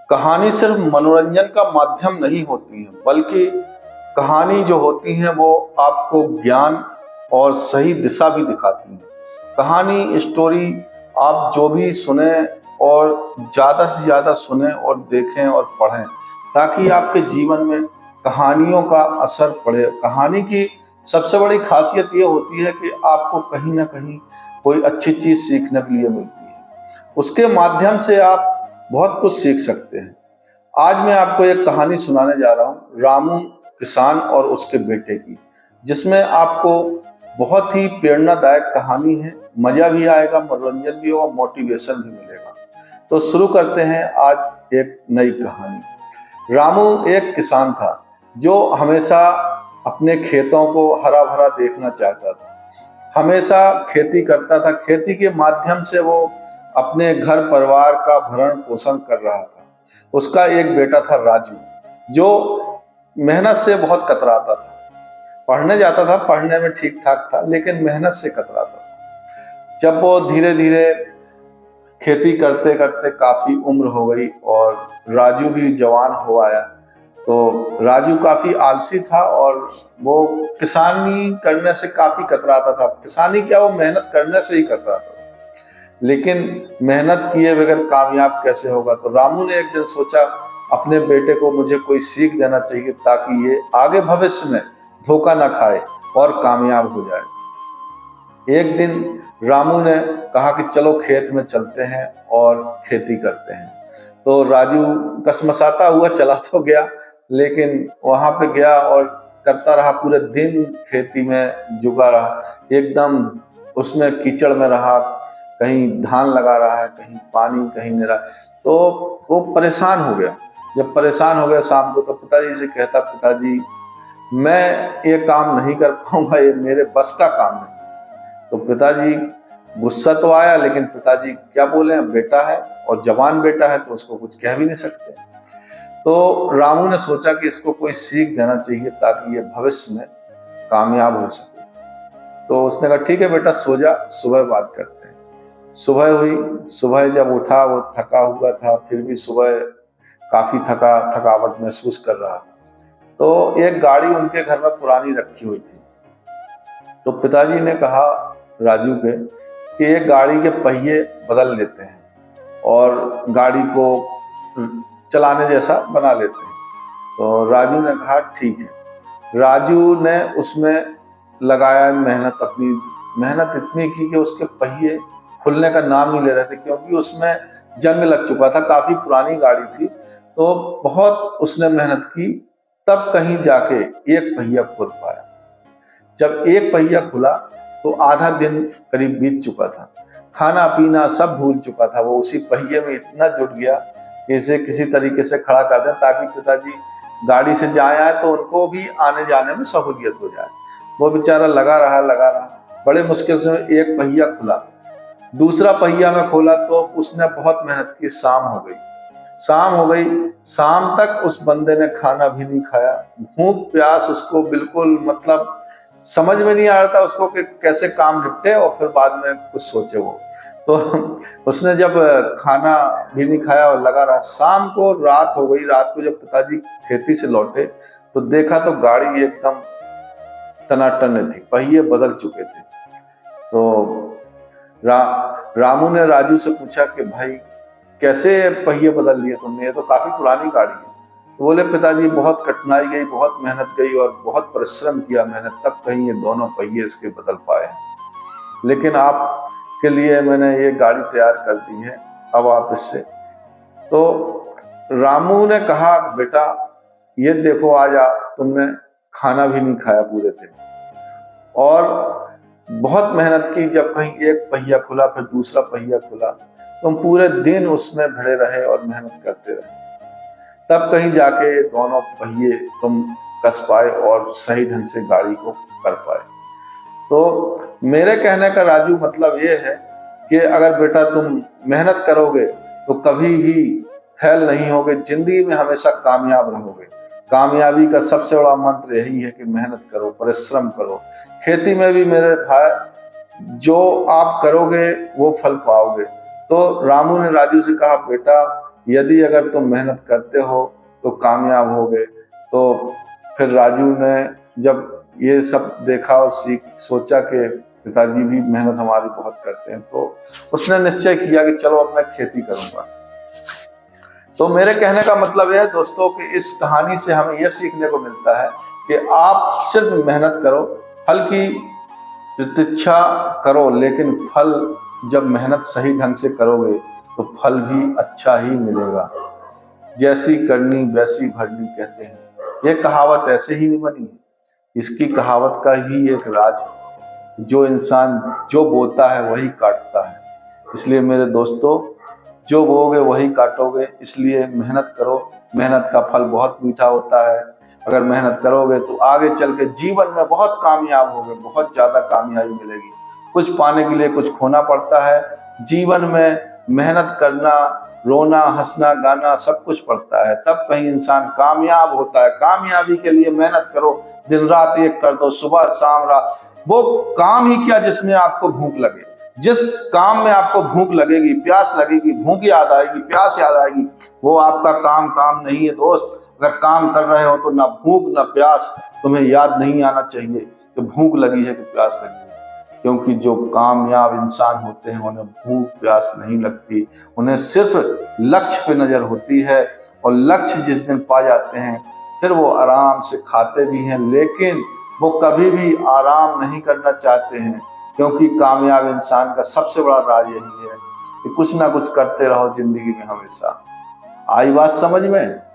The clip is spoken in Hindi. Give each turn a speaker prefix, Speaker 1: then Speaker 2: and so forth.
Speaker 1: कहानी सिर्फ मनोरंजन का माध्यम नहीं होती है, बल्कि कहानी जो होती है वो आपको ज्ञान और सही दिशा भी दिखाती है। कहानी स्टोरी आप जो भी सुने और ज़्यादा से ज़्यादा सुने और देखें और पढ़ें, ताकि आपके जीवन में कहानियों का असर पड़े। कहानी की सबसे बड़ी खासियत ये होती है कि आपको कहीं ना कहीं कोई अच्छी चीज़ सीखने के लिए मिलती है। उसके माध्यम से आप बहुत कुछ सीख सकते हैं। आज मैं आपको एक कहानी सुनाने जा रहा हूँ, रामू किसान और उसके बेटे की, जिसमें आपको बहुत ही प्रेरणादायक कहानी है। मजा भी आएगा, मनोरंजन भी होगा, मोटिवेशन भी मिलेगा। तो शुरू करते हैं आज एक नई कहानी। रामू एक किसान था जो हमेशा अपने खेतों को हरा भरा देखना चाहता था। हमेशा खेती करता था। खेती के माध्यम से वो अपने घर परिवार का भरण पोषण कर रहा था। उसका एक बेटा था राजू, जो मेहनत से बहुत कतराता था। पढ़ने जाता था, पढ़ने में ठीक ठाक था, लेकिन मेहनत से कतराता था। जब वो धीरे धीरे खेती करते करते काफी उम्र हो गई और राजू भी जवान हो आया, तो राजू काफी आलसी था और वो किसानी करने से काफी कतराता था। किसानी क्या, वो मेहनत करने से ही कतराता था। लेकिन मेहनत किए बगैर कामयाब कैसे होगा। तो रामू ने एक दिन सोचा, अपने बेटे को मुझे कोई सीख देना चाहिए ताकि ये आगे भविष्य में धोखा ना खाए और कामयाब हो जाए। एक दिन रामू ने कहा कि चलो खेत में चलते हैं और खेती करते हैं। तो राजू कसमसाता हुआ चला तो गया, लेकिन वहां पे गया और करता रहा। पूरे दिन खेती में जुगा रहा, एकदम उसमें कीचड़ में रहा, कहीं धान लगा रहा है, कहीं पानी, कहीं नहीं रहा। तो वो परेशान हो गया। जब परेशान हो गया, शाम को तो पिताजी से कहता, पिताजी मैं ये काम नहीं कर पाऊंगा, ये मेरे बस का काम नहीं। तो पिताजी गुस्सा तो आया, लेकिन पिताजी क्या बोले, बेटा है और जवान बेटा है तो उसको कुछ कह भी नहीं सकते। तो रामू ने सोचा कि इसको कोई सीख देना चाहिए ताकि ये भविष्य में कामयाब हो सके। तो उसने कहा ठीक है बेटा, सो जा, सुबह बात करते हैं। सुबह हुई। सुबह जब उठा, वो थका हुआ था, फिर भी सुबह काफी थकावट महसूस कर रहा था। तो एक गाड़ी उनके घर में पुरानी रखी हुई थी। तो पिताजी ने कहा राजू के कि एक गाड़ी के पहिए बदल लेते हैं और गाड़ी को चलाने जैसा बना लेते हैं। तो राजू ने कहा ठीक है। राजू ने उसमें लगाया मेहनत, अपनी मेहनत इतनी की कि उसके पहिए खुलने का नाम नहीं ले रहे थे, क्योंकि उसमें जंग लग चुका था। काफी पुरानी गाड़ी थी, तो बहुत उसने मेहनत की, तब कहीं जाके एक पहिया खुल पाया। जब एक पहिया खुला तो आधा दिन करीब बीत चुका था। खाना पीना सब भूल चुका था। वो उसी पहिए में इतना जुट गया कि इसे किसी तरीके से खड़ा कर दें ताकि पिताजी गाड़ी से जाए आए तो उनको भी आने जाने में सहूलियत हो जाए। वो बेचारा लगा रहा। बड़े मुश्किल से एक पहिया खुला। दूसरा पहिया में खोला तो उसने बहुत मेहनत की। शाम हो गई। शाम तक उस बंदे ने खाना भी नहीं खाया। भूख प्यास उसको बिल्कुल, मतलब समझ में नहीं आ रहा था उसको कि कैसे काम निपटे और फिर बाद में कुछ सोचे वो। तो उसने जब खाना भी नहीं खाया और लगा रहा, शाम को रात हो गई। रात को जब पिताजी खेती से लौटे तो देखा तो गाड़ी एकदम टनाटन थी, पहिए बदल चुके थे। तो रामू ने राजू से पूछा कि भाई कैसे पहिए बदल लिए तुमने, ये तो काफी पुरानी गाड़ी है। तो बोले पिताजी बहुत कठिनाई गई, बहुत मेहनत गई और बहुत परिश्रम किया मैंने, तब कहीं ये दोनों पहिए इसके बदल पाए हैं। लेकिन आपके लिए मैंने ये गाड़ी तैयार कर दी है, अब आप इससे। तो रामू ने कहा बेटा ये देखो, आज तुमने खाना भी नहीं खाया पूरे दिन और बहुत मेहनत की। जब कहीं एक पहिया खुला, फिर दूसरा पहिया खुला, तुम पूरे दिन उसमें भिड़े रहे और मेहनत करते रहे, तब कहीं जाके दोनों पहिए तुम कस पाए और सही ढंग से गाड़ी को कर पाए। तो मेरे कहने का राजू मतलब ये है कि अगर बेटा तुम मेहनत करोगे तो कभी भी फेल नहीं होगे, जिंदगी में हमेशा कामयाब रहोगे। कामयाबी का सबसे बड़ा मंत्र यही है कि मेहनत करो, परिश्रम करो। खेती में भी मेरे भाई, जो आप करोगे वो फल पाओगे। तो रामू ने राजू से कहा बेटा यदि अगर तुम मेहनत करते हो तो कामयाब होगे। तो फिर राजू ने जब ये सब देखा और सोचा कि पिताजी भी मेहनत हमारी बहुत करते हैं, तो उसने निश्चय किया कि चलो अब मैं खेती करूंगा। तो मेरे कहने का मतलब यह है दोस्तों कि इस कहानी से हमें यह सीखने को मिलता है कि आप सिर्फ मेहनत करो, फल की प्रतीक्षा करो, लेकिन फल जब मेहनत सही ढंग से करोगे तो फल भी अच्छा ही मिलेगा। जैसी करनी वैसी भरनी कहते हैं, यह कहावत ऐसे ही नहीं बनी है, इसकी कहावत का ही एक राज है। जो इंसान जो बोता है वही काटता है। इसलिए मेरे दोस्तों, जो बोओगे वही काटोगे, इसलिए मेहनत करो। मेहनत का फल बहुत मीठा होता है। अगर मेहनत करोगे तो आगे चल के जीवन में बहुत कामयाब होगे, बहुत ज्यादा कामयाबी मिलेगी। कुछ पाने के लिए कुछ खोना पड़ता है। जीवन में मेहनत करना, रोना, हंसना, गाना सब कुछ पड़ता है, तब कहीं इंसान कामयाब होता है। कामयाबी के लिए मेहनत करो, दिन रात एक कर दो, सुबह शाम रात। वो काम ही क्या जिसमें आपको भूख लगे। जिस काम में आपको भूख लगेगी, प्यास लगेगी, भूख याद आएगी, प्यास याद आएगी, वो आपका काम नहीं है दोस्त। अगर काम कर रहे हो तो ना भूख ना प्यास तुम्हें याद नहीं आना चाहिए कि भूख लगी है कि प्यास लगी है। क्योंकि जो कामयाब इंसान होते हैं उन्हें भूख प्यास नहीं लगती, उन्हें सिर्फ लक्ष्य पे नजर होती है। और लक्ष्य जिस दिन पा जाते हैं फिर वो आराम से खाते भी हैं, लेकिन वो कभी भी आराम नहीं करना चाहते हैं। क्योंकि कामयाब इंसान का सबसे बड़ा राज यही है कि कुछ ना कुछ करते रहो जिंदगी में हमेशा। आई बात समझ में?